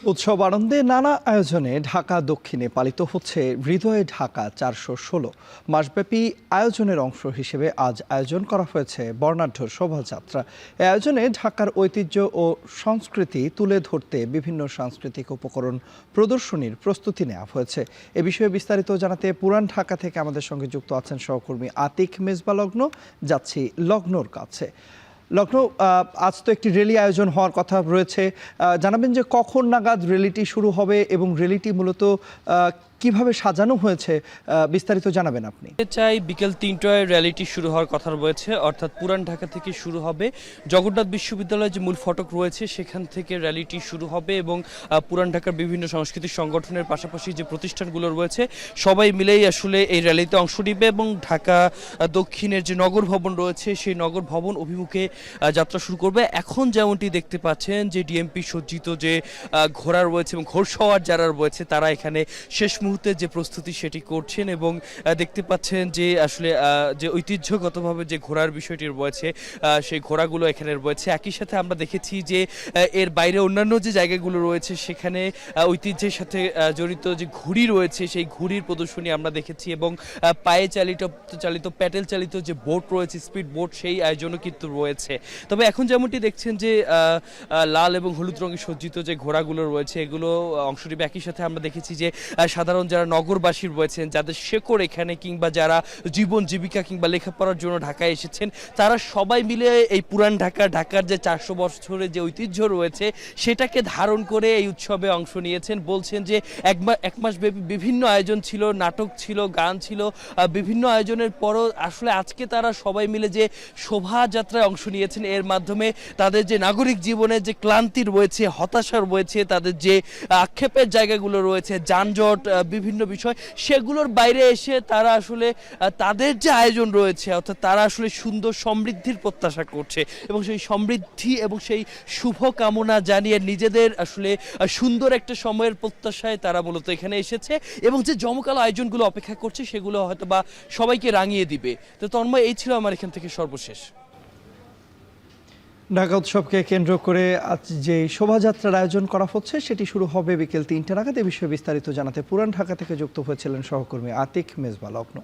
উৎসব আনন্দে নানা আয়োজনে ঢাকা দক্ষিণে পালিত হচ্ছে হৃদয়ে ঢাকা 416। মাসব্যাপী আয়োজনের অংশ হিসেবে আজ আয়োজন করা হয়েছে বর্ণাঢ্য শোভাযাত্রা। এই আয়োজনে ঢাকার ঐতিহ্য ও সংস্কৃতি তুলে ধরতে বিভিন্ন সাংস্কৃতিক উপকরণ প্রদর্শনীর প্রস্তুতি নেওয়া হয়েছে। এ বিষয়ে বিস্তারিত জানাতে পুরান ঢাকা থেকে আমাদের সঙ্গে যুক্ত আছেন সহকর্মী আতিক মেজবা লগ্ন। যাচ্ছি লগ্নর কাছে। লখনৌ, আজ তো একটি র্যালি আয়োজন হওয়ার কথা রয়েছে। জানাবেন যে কখন নাগাদ র্যালিটি শুরু হবে এবং র্যালিটি মূলত কিভাবে সাজানো হয়েছে, বিস্তারিত জানাবেন আপনি। চাই বিকেল ৩টায় র্যালিটি শুরু হওয়ার কথা রয়েছে, অর্থাৎ পুরান ঢাকা থেকে শুরু হবে। জগন্নাথ বিশ্ববিদ্যালয়ের যে মূল ফটক রয়েছে সেখান থেকে র্যালিটি শুরু হবে এবং পুরান ঢাকার বিভিন্ন সাংস্কৃতিক সংগঠনের পাশাপাশি যে প্রতিষ্ঠানগুলো রয়েছে সবাই মিলেই আসলে এই র্যালিতে অংশ নেবে এবং ঢাকা দক্ষিণের যে নগর ভবন রয়েছে সেই নগর ভবন অভিমুখে যাত্রা শুরু করবে। এখন যেমনটি দেখতে পাচ্ছেন যে ডিএমপি সজ্জিত যে ঘোড়া রয়েছে এবং ঘোড়সওয়ার যারা রয়েছে তারা এখানে শেষ মুহূর্তে যে প্রস্তুতি সেটি করছেন এবং দেখতে পাচ্ছেন যে আসলে যে ঐতিহ্যগতভাবে যে ঘোড়ার বিষয়টি রয়েছে সেই ঘোড়াগুলো এখানে রয়েছে। একই সাথে আমরা দেখেছি যে এর বাইরে অন্যান্য যে জায়গাগুলো রয়েছে সেখানে ঐতিহ্যের সাথে জড়িত যে ঘুড়ি রয়েছে সেই ঘুড়ির প্রদর্শনী আমরা দেখেছি এবং পায়ে চালিত প্যাডেল চালিত যে বোট রয়েছে, স্পিড বোট, সেই আয়োজনও কিন্তু রয়েছে। তবে এখন যেমনটি দেখছেন যে লাল এবং হলুদ রঙে সজ্জিত যে ঘোড়াগুলো রয়েছে এগুলো অংশ নেবে। একই সাথে আমরা দেখেছি যে সাধারণ যারা নগরবাসী রয়েছেন, যাদের শেকড় এখানে, কিংবা যারা জীবন জীবিকা কিংবা লেখাপড়ার জন্য ঢাকায় এসেছেন, তারা সবাই মিলে এই পুরান ঢাকার যে 400 বছরের যে ঐতিহ্য রয়েছে সেটাকে ধারণ করে এই উৎসবে অংশ নিয়েছেন। বলছেন যে এক মাস ব্যাপী বিভিন্ন আয়োজন ছিল, নাটক ছিল, গান ছিল, বিভিন্ন আয়োজনের পরও আসলে আজকে তারা সবাই মিলে যে শোভাযাত্রায় অংশ নিয়েছেন এর মাধ্যমে তাদের যে নাগরিক জীবনের যে ক্লান্তি রয়েছে, হতাশা রয়েছে, তাদের যে আক্ষেপের জায়গাগুলো রয়েছে, যানজট, বিভিন্ন বিষয়, সেগুলোর বাইরে এসে তারা আসলে তাদের যে আয়োজন রয়েছে অর্থাৎ তারা আসলে সুন্দর সমৃদ্ধির প্রত্যাশা করছে এবং সেই সমৃদ্ধি এবং সেই শুভ কামনা জানিয়ে নিজেদের আসলে সুন্দর একটা সময়ের প্রত্যাশায় তারা মূলত এখানে এসেছে এবং যে জমকালো আয়োজনগুলো অপেক্ষা করছে সেগুলো হয়তো বা সবাইকে রাঙিয়ে দিবে। তো তন্ময়, এই ছিল আমার এখান থেকে সর্বশেষ। ঢাকা উৎসবকে কেন্দ্র করে আজ যে শোভাযাত্রার আয়োজন করা হচ্ছে সেটি শুরু হবে বিকেল ৩টা নাগাদ। এ বিষয়ে বিস্তারিত জানাতে পুরান ঢাকা থেকে যুক্ত হয়েছিলেন সহকর্মী আতিক মেজবা লগ্ন।